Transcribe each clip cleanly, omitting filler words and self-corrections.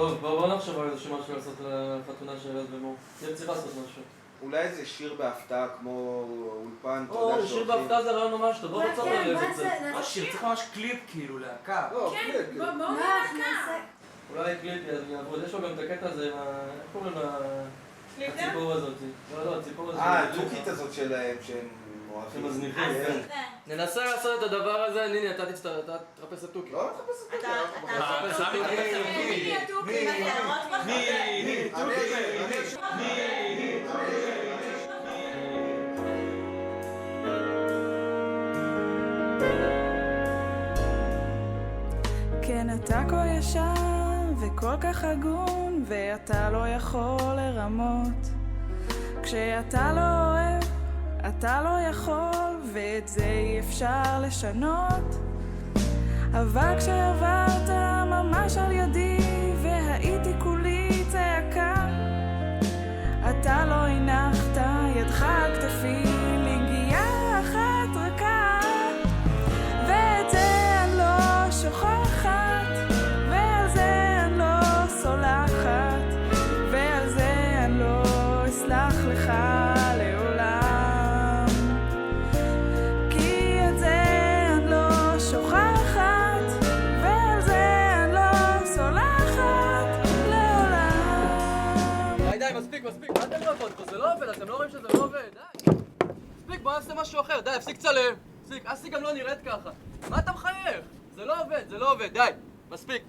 טוב, בואו נחשוב על איזשהו משהו לעשות לחתונה של אלעד ומור. צריך לעשות משהו. אולי איזה שיר בהפתעה כמו אולפן, אתה יודע או, שיר בהפתעה זה רעיון ממש טוב, בואו נצור על זה. מה שיר? צריך ממש קליפ כאילו, להקה. כן, בואו נעשה. אולי קליפ יעבוד, יש לו גם את הקטע הזה עם ה... איך קוראים לה... הציפור הזאת. לא, הציפור הזאת. הדוקית הזאת שלהם, שהם אוהבים. שמזניחים. ננסה לעשות את הדבר הזה, ניני, אתה תחפש את תוכי. לא מחפש את תוכי. מי התוכי? כן, אתה כה ישר וכל כך הגון, ואתה לא יכול לרמות. כשאתה לא אוהב, אתה לא יכול, ואת זה אי אפשר לשנות. אבל כשעברת ממש על ידי, והייתי כולי צעקה, אתה לא הנחת ידך על כתפי לנגיעה אחת רכה, ואת זה אני לא שוכחת, ועל זה אני לא סולחת, ועל זה אני לא אסלח לך לעולם, כי את זה אני לא שוכחת, ועל זה אני לא סולחת לעולם. די, מספיק, מה אתם רבות פה? זה לא עובד, אתם לא רואים שזה לא עובד, די. מספיק, בוא נעשה משהו אחר, די, הפסיק צלם. הפסיק, אסי גם לא נראית ככה. מה אתה מחייך? זה לא עובד, די, מספיק.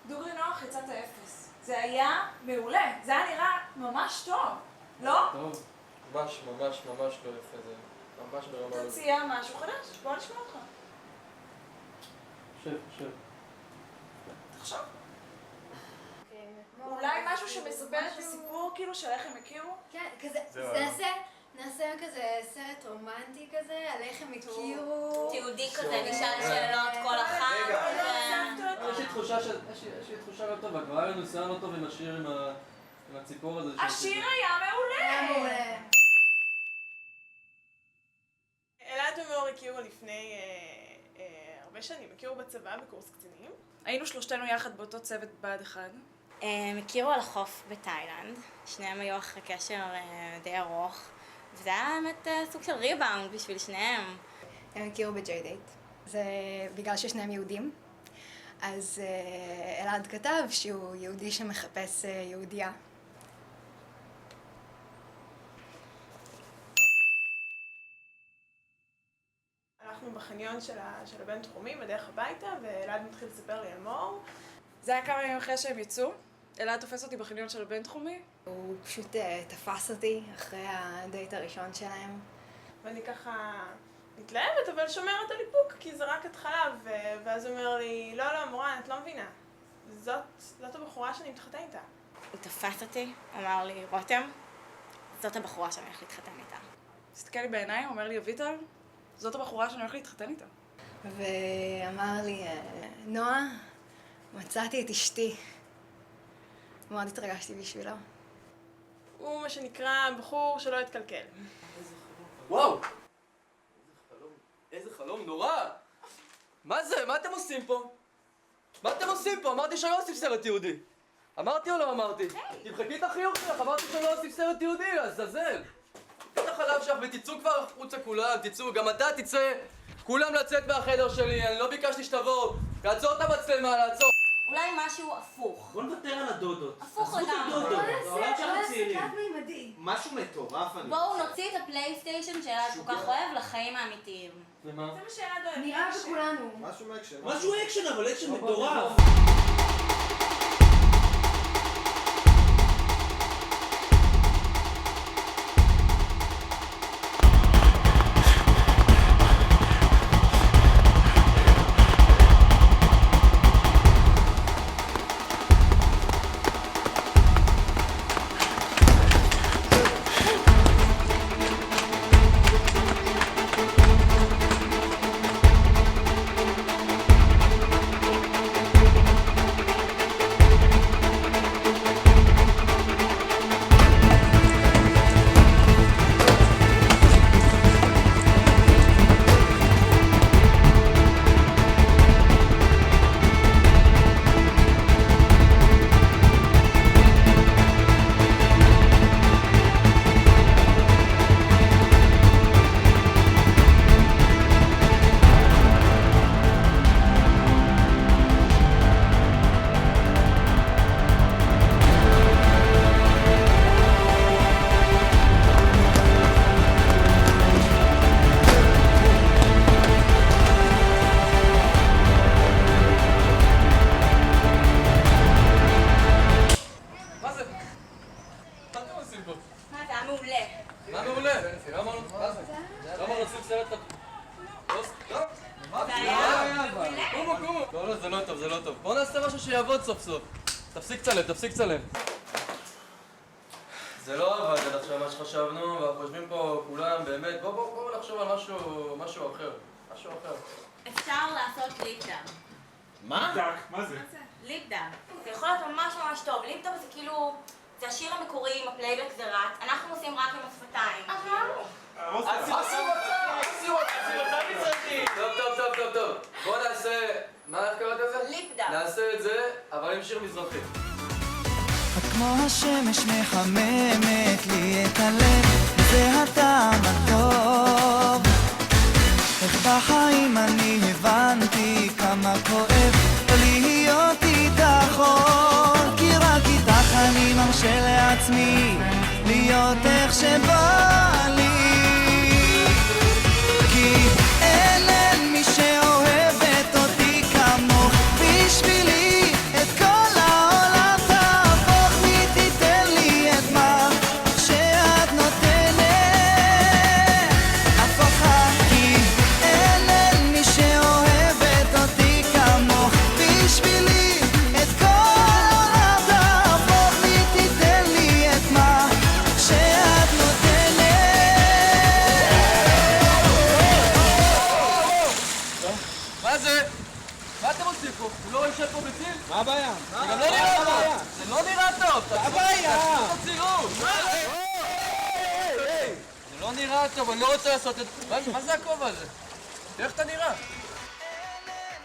דוגרי נוח יצאת אפס. זה היה מעולה. זה היה נראה ממש טוב, לא? טוב, ממש לא יפה, זה ממש ברמה... תציע משהו חדש, בוא נשמע אותך. שב. תחשוב. אולי משהו שמספר את הסיפור כאילו של איך הם הכירו? כן, כזה, נעשה כזה סרט רומנטי כזה, על איך הם הכירו. תיעודי כזה, נשאל שאלות כל אחת. יש לי תחושה לא טובה, כבר היה לנו ניסיון לא טוב עם השיר עם הציפור הזה. השיר היה מעולה! אלעד ומור הכירו לפני הרבה שנים, הכירו בצבא בקורס קצינים. היינו שלושתנו יחד באותו צוות בה"ד 1. הם הכירו על החוף בתאילנד, שניהם היו אחרי קשר די ארוך, וזה היה באמת סוג של ריבאונד בשביל שניהם. הם הכירו בג'יי דייט. זה בגלל ששניהם יהודים. אז אלעד כתב שהוא יהודי שמחפש יהודייה. הלכנו בחניון של הבינתחומי בדרך הביתה, ואלעד מתחיל לספר לי על מור. זה היה כמה ימים אחרי שהם יצאו. אלעד תופס אותי בחניון של הבינתחומי. הוא פשוט תפס אותי אחרי הדייט הראשון שלהם. ואני ככה מתלהבת, אבל שומרת על איפוק, כי זה רק התחלה. ואז הוא אומר לי, לא, מורן, את לא מבינה. זאת הבחורה שאני מתחתן איתה. הוא תפס אותי, אמר לי, רותם, זאת הבחורה שאני הולך להתחתן איתה. הסתכל לי בעיניים, אומר לי, אביטל, זאת הבחורה שאני הולך להתחתן איתה. ואמר לי, נועה, מצאתי את אשתי. מאוד התרגשתי בשבילו. הוא מה שנקרא בחור שלא התקלקל. וואו! איזה חלום נורא! מה זה? מה אתם עושים פה? אמרתי שלא אוסיף סרט יהודי. אמרתי או לא אמרתי? תמחקי את החיוך שלך, אמרתי שלא אוסיף סרט יהודי, לעזאזל. תקחי את החלב שלך ותצאו כבר החוצה כולם, תצאו, גם אתה תצא. כולם לצאת מהחדר שלי, אני לא ביקשתי שתבואו. לעצור את המצלמה, לעצור. אולי משהו הפוך. בוא נוותר על הדודות. הפוך לגמרי. משהו מטורף אני... בואו נוציא את הפלייסטיישן שאלעד כל כך אוהב לחיים האמיתיים. ומה? זה מה שאלעד אוהב. נראה שכולנו. משהו אקשן, אבל אקשן מטורף. מה, זה היה מעולה. מה מעולה? למה רוצים סרט... זה היה מעולה. קומו. לא, זה לא טוב. בוא נעשה משהו שיעבוד סוף סוף. תפסיק צלם. זה לא עבד עד עכשיו מה שחשבנו, ואנחנו חושבים פה כולם, באמת, בואו נחשוב על משהו אחר. אפשר לעשות ליפדאפ. מה? מה זה? ליפדאפ. זה יכול להיות ממש ממש טוב. ליפדאפ זה כאילו... זה השיר המקורי עם הפלייבק זה רץ. אנחנו עושים רק עם השפתיים. טוב. בואו נעשה... מה קראת לזה? ליפדאפ. נעשה את זה, אבל עם שיר מזרחי. את כמו השמש מחממת לי את הלב, וזה הטעם הטוב. איך בחיים אני הבנתי כמה כואב לא להיות איתך עוד, כי רק איתך אני מרשה לעצמי להיות איך שבא לי, כי אין מי שאוהבת אותי כמוך. בשבילי את כל העולם תהפוך לי, תיתן לי את מה שאת נותנת. הפוכה, כי אין מי שאוהבת אותי כמוך. בשבילי את כל העולם תהפוך לי, תיתן לי את מה שאת נותנת. מה זה? מה אתם עושים פה? הוא לא יושב פה בציר? מה הבעיה? זה גם לא נראה טוב! זה לא נראה טוב! מה הבעיה? זה לא נראה טוב, אני לא רוצה לעשות את... מה זה הכובע הזה? איך אתה נראה? אין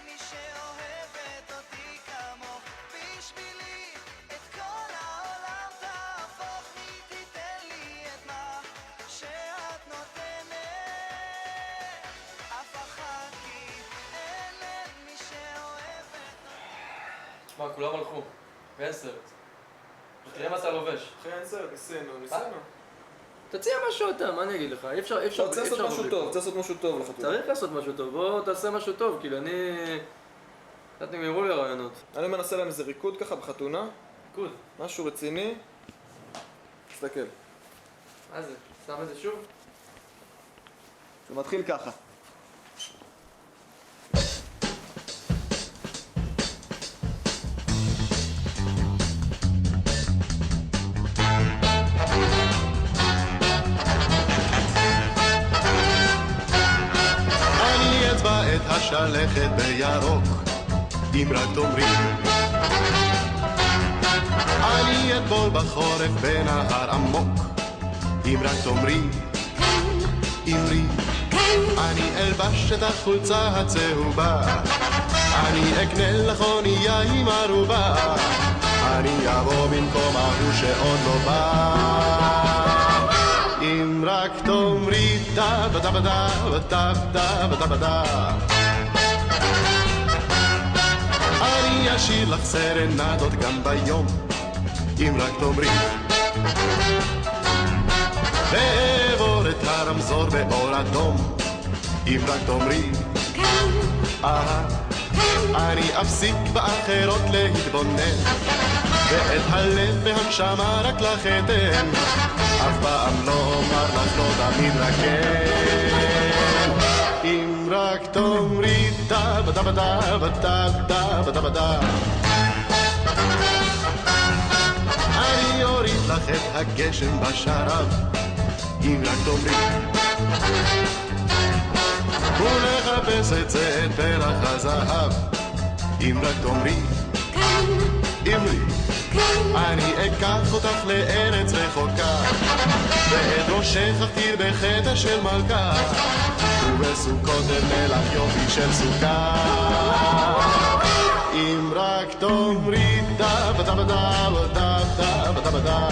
מי שאוהבת אותי כמוך. בשבילי את כל העולם תהפוך לי, תיתן לי את מה שאת נותנת. אף אחת, כי אין מי שאוהבת. תשמע, כולם הלכו. ואין סרט. תראה מה אתה לובש. אחי, אין סרט, ניסינו. תציע משהו אתה, מה אני אגיד לך? אי אפשר... רוצה לעשות משהו טוב לחתונה. צריך לעשות משהו טוב, בוא תעשה משהו טוב, כאילו אני... קצת נגמרו לי הרעיונות. אני מנסה להם איזה ריקוד ככה בחתונה, ריקוד. משהו רציני. תסתכל. מה זה? שם את זה שוב? זה מתחיל ככה. אני אצבע את השלכת בירוק, אם רק תאמרי. אני אטבול בחורף בנהר עמוק, אם רק תאמרי. אמרי. אני אלבש את החולצה הצהובה, אני אקנה לך אונייה עם ערובה, אני אבוא במקום ההוא שעוד לא בא. אם רק תאמרי דה בדה בדה בדה בדה בדה בדה, אני אשיר לך סרנדות גם ביום, אם רק תאמרי. ואעבור את הרמזור באור אדום, אם רק תאמרי. אני אפסיק באחרות להתבונן, ואת הלב והנשמה רק לך אתן, אף פעם לא אומר לך לא, תמיד רק כן. אם רק תאמרי דה בדה בדה בדה בדה בדה בדה, אני אוריד לך את הגשם בשרב, אם רק תאמרי. ולחפש את זה את פרח הזהב, אם רק תאמרי. אמרי. אני אקח אותך לארץ רחוקה, ואת ראשך אכתיר בחטא של מלכה, ובסוכות אבנה לך יופי של סוכה. אם רק תאמרי דה בדה בדה בדה בדה בדה,